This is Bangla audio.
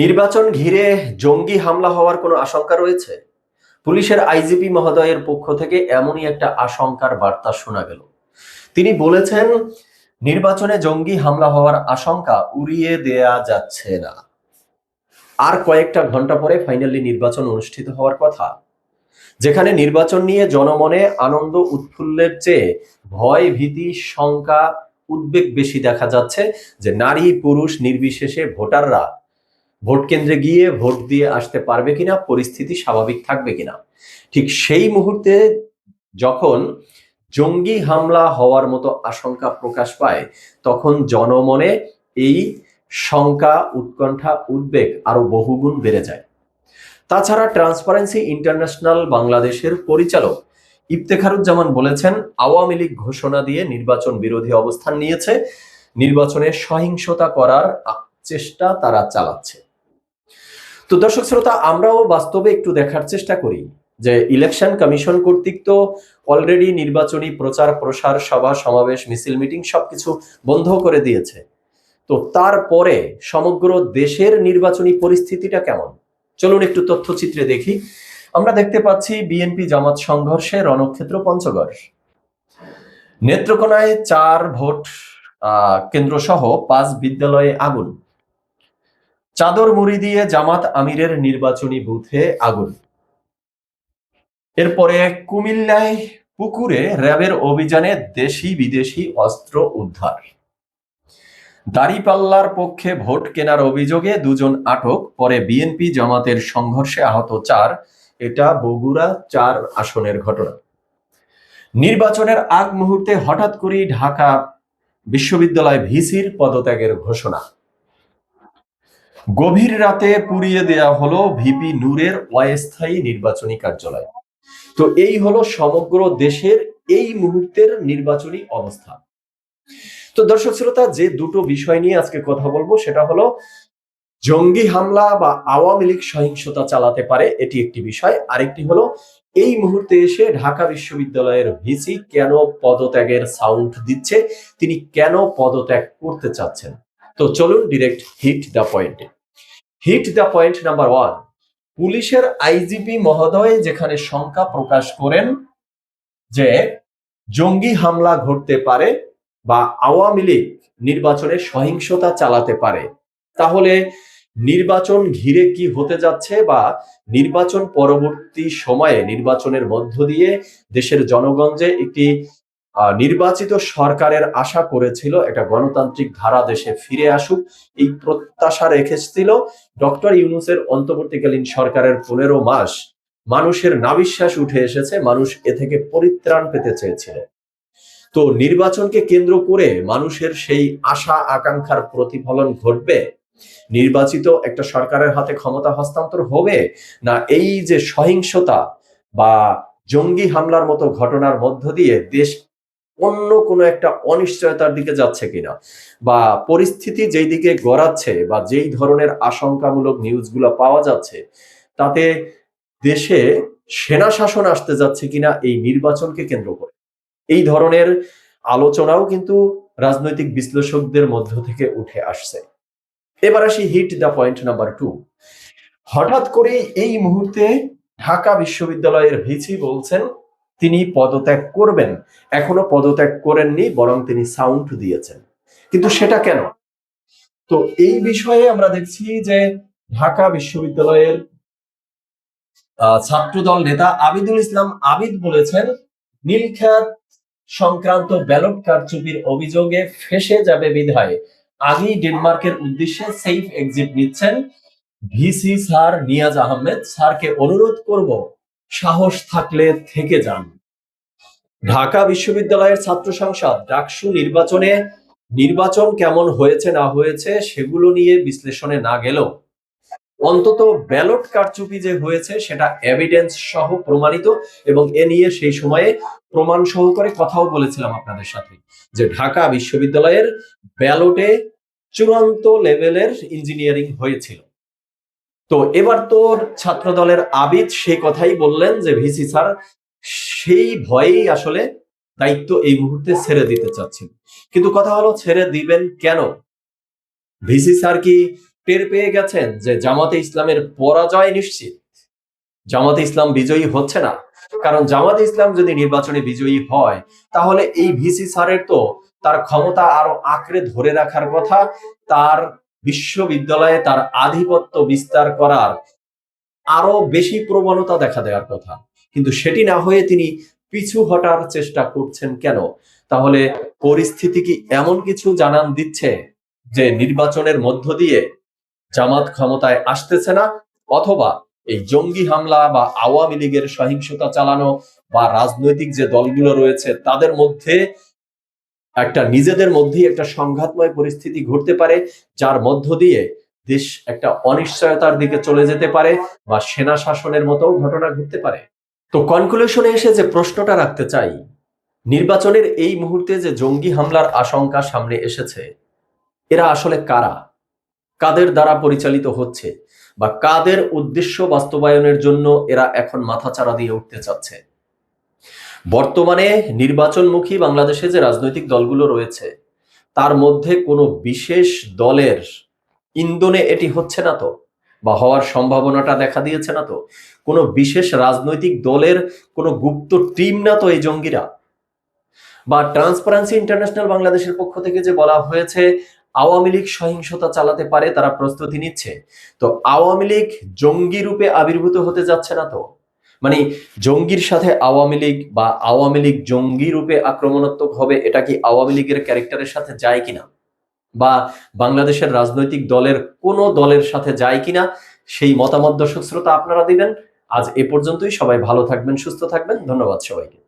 নির্বাচন ঘিরে জঙ্গি হামলা হওয়ার কোনো আশঙ্কা রয়েছে? পুলিশের আইজিপি মহোদয়ের পক্ষ থেকে এমনই একটা আশঙ্কার বার্তা শোনা গেল। তিনি বলেছেন, নির্বাচনে জঙ্গি হামলা হওয়ার আশঙ্কা উড়িয়ে দেয়া যাচ্ছে না। আর কয়েকটা ঘন্টা পরে ফাইনালি নির্বাচন অনুষ্ঠিত হওয়ার কথা, যেখানে নির্বাচন নিয়ে জনমনে আনন্দ উৎফুল্লের চেয়ে ভয়, ভীতি, শঙ্কা, উদ্বেগ বেশি দেখা যাচ্ছে। যে নারী পুরুষ নির্বিশেষে ভোটাররা ভোট কেন্দ্রে গিয়ে ভোট দিয়ে আসতে পারবে কিনা, পরিস্থিতি স্বাভাবিক থাকবে কিনা। ঠিক সেই মুহূর্তে যখন জঙ্গি হামলা হওয়ার মতো আশঙ্কা প্রকাশ পায়, তখন জনমনে এই শঙ্কা, উৎকণ্ঠা, উদ্বেগ আরো বহুগুণ বেড়ে যায়। তাছাড়া ট্রান্সপারেন্সি ইন্টারন্যাশনাল বাংলাদেশের পরিচালক ইফতেখারুজ্জামান বলেছেন, আওয়ামী লীগ ঘোষণা দিয়ে নির্বাচন বিরোধী অবস্থান নিয়েছে, নির্বাচনে সহিংসতা করার চেষ্টা তারা চালাচ্ছে। তো দর্শক শ্রোতা, আমরাও বাস্তবে একটু দেখার চেষ্টা করি যে ইলেকশন কমিশন কর্তৃক তো অলরেডি নির্বাচনী প্রচার প্রসার, সভা সমাবেশ, মিছিল মিটিং সবকিছু বন্ধ করে দিয়েছে। তো তারপরে সমগ্র দেশের নির্বাচনী পরিস্থিতিটা কেমন, চলুন একটু তথ্যচিত্রে দেখি। আমরা দেখতে পাচ্ছি বিএনপি জামাত সংঘর্ষে রণক্ষেত্র পঞ্চগড়, নেত্রকোনায় 4 ভোট কেন্দ্র সহ 5 বিদ্যালয়ে আগুন, চাদর মুড়ি দিয়ে জামাত আমিরের নির্বাচনী বুথে আগুন। এরপরে কুমিল্লায় পুকুরে র্যাবের অভিযানে দেশি বিদেশি অস্ত্র উদ্ধার। দাঁড়িপাল্লার পক্ষে ভোট কেনার অভিযোগে 2 জন আটক, পরে বিএনপি জামাতের সংঘর্ষে আহত 4। এটা বগুড়া 4 আসনের ঘটনা। নির্বাচনের আগ মুহূর্তে হঠাৎ করেই ঢাকা বিশ্ববিদ্যালয় ভিসির পদত্যাগের ঘোষণা। গভীর রাতে পুড়িয়ে দেয়া হলো ভিপি নূরের অস্থায়ী নির্বাচনী কার্যালয়। তো এই হলো সমগ্র দেশের এই মুহূর্তের নির্বাচনী অবস্থা। তো দর্শক শ্রোতা, যে দুটো বিষয় নিয়ে আজকে কথা বলবো সেটা হলো জঙ্গি হামলা বা আওয়ামী লীগ সহিংসতা চালাতে পারে, এটি একটি বিষয়। আরেকটি হলো এই মুহূর্তে এসে ঢাকা বিশ্ববিদ্যালয়ের ভিসি কেন পদত্যাগের সাউন্ড দিচ্ছে, তিনি কেন পদত্যাগ করতে চাচ্ছেন। তো চলুন ডিরেক্ট হিট দ্য পয়েন্টে। হিট দ্য পয়েন্ট নাম্বার 1, পুলিশের আইজিপি মহোদয় যেখানে শঙ্কা প্রকাশ করেন যে জঙ্গি হামলা ঘটতে পারে বা আওয়ামী লীগ নির্বাচনে সহিংসতা চালাতে পারে, তাহলে নির্বাচন ঘিরে কি হতে যাচ্ছে বা নির্বাচন পরবর্তী সময়ে নির্বাচনের মধ্য দিয়ে দেশের জনগণ যে একটি নির্বাচিত সরকারের আশা করেছিল, একটা গণতান্ত্রিক ধারা দেশে ফিরে আসুক, এই প্রত্যাশা রেখেছিল ডক্টর ইউনূসের অন্তর্বর্তীকালীন সরকারের 15 মাস। মানুষের নাবিশ্বাস উঠে এসেছে, মানুষ এ থেকে পরিত্রাণ পেতে চেয়েছিল। তো নির্বাচনকে কেন্দ্র করে মানুষের সেই আশা আকাঙ্ক্ষার প্রতিফলন ঘটবে, নির্বাচিত একটা সরকারের হাতে ক্ষমতা হস্তান্তর হবে, না এই যে সহিংসতা বা জঙ্গি হামলার মতো ঘটনার মধ্য দিয়ে দেশ অন্য কোনো একটা অনিশ্চয়তার দিকে যাচ্ছে কিনা, বা পরিস্থিতি যেই দিকে গড়াচ্ছে বা যেই ধরনের আশঙ্কামূলক নিউজগুলো পাওয়া যাচ্ছে, তাতে দেশে সেনা শাসন আসতে যাচ্ছে কিনা এই নির্বাচনকে কেন্দ্র করে, এই ধরনের আলোচনাও কিন্তু রাজনৈতিক বিশ্লেষকদের মধ্য থেকে উঠে আসছে। এবার আসি হিট দ্য পয়েন্ট নাম্বার 2। হঠাৎ করে এই মুহূর্তে ঢাকা বিশ্ববিদ্যালয়ের ভিসি বলছেন তিনি পদত্যাগ করবেন। এখনো পদত্যাগ করেননি, বরং তিনি সাউন্ড দিয়েছেন। কিন্তু সেটা কেন? তো এই বিষয়ে আমরা দেখছি যে ঢাকা বিশ্ববিদ্যালয়ের ছাত্রদল নেতা আবিদুল ইসলাম আবিদ বলেছেন, নীলক্ষেত সংক্রান্ত ব্যালট কারচুপির অভিযোগে ফেঁসে যাবে বিধায় আগেই ডেনমার্কের উদ্দেশ্যে সেফ এক্সিট নিচ্ছেন ভিসি স্যার নিয়াজ আহমেদ। স্যারকে অনুরোধ করব, সাহস থাকলে থেকে যান। ঢাকা বিশ্ববিদ্যালয়ের ছাত্র সংসদ ডাকসু নির্বাচন কেমন হয়েছে না হয়েছে সেগুলো নিয়ে বিশ্লেষণে না গেলেও অন্তত ব্যালট কারচুপি যে হয়েছে সেটা এভিডেন্স সহ প্রমাণিত, এবং এ নিয়ে সেই সময়ে প্রমাণ সহকারে কথাও বলেছিলাম আপনাদের সাথে যে ঢাকা বিশ্ববিদ্যালয়ের ব্যালটে চূড়ান্ত লেভেলের ইঞ্জিনিয়ারিং হয়েছিল। তো এবার তো ছাত্র দলের আবিদ সেই কথাই বললেন যে ভিসি স্যার সেই ভয়েই আসলে দায়িত্ব এই মুহূর্তে ছেড়ে দিতে চাচ্ছেন। কিন্তু কথা হলো, ছেড়ে দিবেন কেন? ভিসি স্যার কি টের পেয়ে গেছেন যে জামাতে ইসলামের পরাজয় নিশ্চিত, জামাতে ইসলাম বিজয়ী হচ্ছে না। কারণ জামাতে ইসলাম যদি নির্বাচনে বিজয়ী হয়, তাহলে এই ভিসি স্যারের তো তার ক্ষমতা আরো আঁকড়ে ধরে রাখার কথা, তার বিশ্ববিদ্যালয়ে তার আধিপত্য বিস্তার করার আরো বেশি প্রবণতা দেখা দেওয়ার কথা। কিন্তু সেটি না হয়ে তিনি পিছু হটার চেষ্টা করছেন কেন? তাহলে পরিস্থিতি কি এমন কিছু জানান দিচ্ছে যে নির্বাচনের মধ্য দিয়ে জামাত ক্ষমতায় আসতেছে না, অথবা এই জঙ্গি হামলা বা আওয়ামী লীগের সহিংসতা চালানো বা রাজনৈতিক যে দলগুলো রয়েছে তাদের মধ্যে একটা নিজেদের মধ্যেই একটা সংঘাতময় পরিস্থিতি ঘটতে পারে, যার মধ্য দিয়ে দেশ একটা অনিশ্চয়তার দিকে চলে যেতে পারে বা সেনা শাসনের মতো ঘটনা ঘটতে পারে। তো কনক্লুশনে এসে যে প্রশ্নটা রাখতে চাই, নির্বাচনের এই মুহূর্তে যে জঙ্গি হামলার আশঙ্কা সামনে এসেছে, এরা আসলে কারা, কাদের দ্বারা পরিচালিত হচ্ছে, বা কাদের উদ্দেশ্য বাস্তবায়নের জন্য এরা এখন মাথাচাড়া দিয়ে উঠতে চাচ্ছে? বর্তমানে নির্বাচনমুখী বাংলাদেশে যে রাজনৈতিক দলগুলো রয়েছে, তার মধ্যে কোনো বিশেষ দলের ইন্ধনে এটি হচ্ছে না তো, বা হওয়ার সম্ভাবনাটা দেখা দিয়েছে না তো? কোনো বিশেষ রাজনৈতিক দলের কোনো গুপ্ত টিম না তো এই জঙ্গিরা? বা ট্রান্সপারেন্সি ইন্টারন্যাশনাল বাংলাদেশের পক্ষ থেকে যে বলা হয়েছে আওয়ামী লীগ সহিংসতা চালাতে পারে, তারা প্রস্তুতি নিচ্ছে, তো আওয়ামী লীগ জঙ্গি রূপে আবির্ভূত হতে যাচ্ছে না তো? মানে জঙ্গির সাথে আওয়ামী লীগ বা আওয়ামী লীগ জঙ্গি রূপে আক্রমণাত্মক হবে, এটা কি আওয়ামী লীগের ক্যারেক্টারের সাথে যায় কিনা, বা বাংলাদেশের রাজনৈতিক দলের কোনো দলের সাথে যায় কিনা, সেই মতামত দর্শক শ্রোতা আপনারা দিবেন। আজ এ পর্যন্তই। সবাই ভালো থাকবেন, সুস্থ থাকবেন। ধন্যবাদ সবাইকে।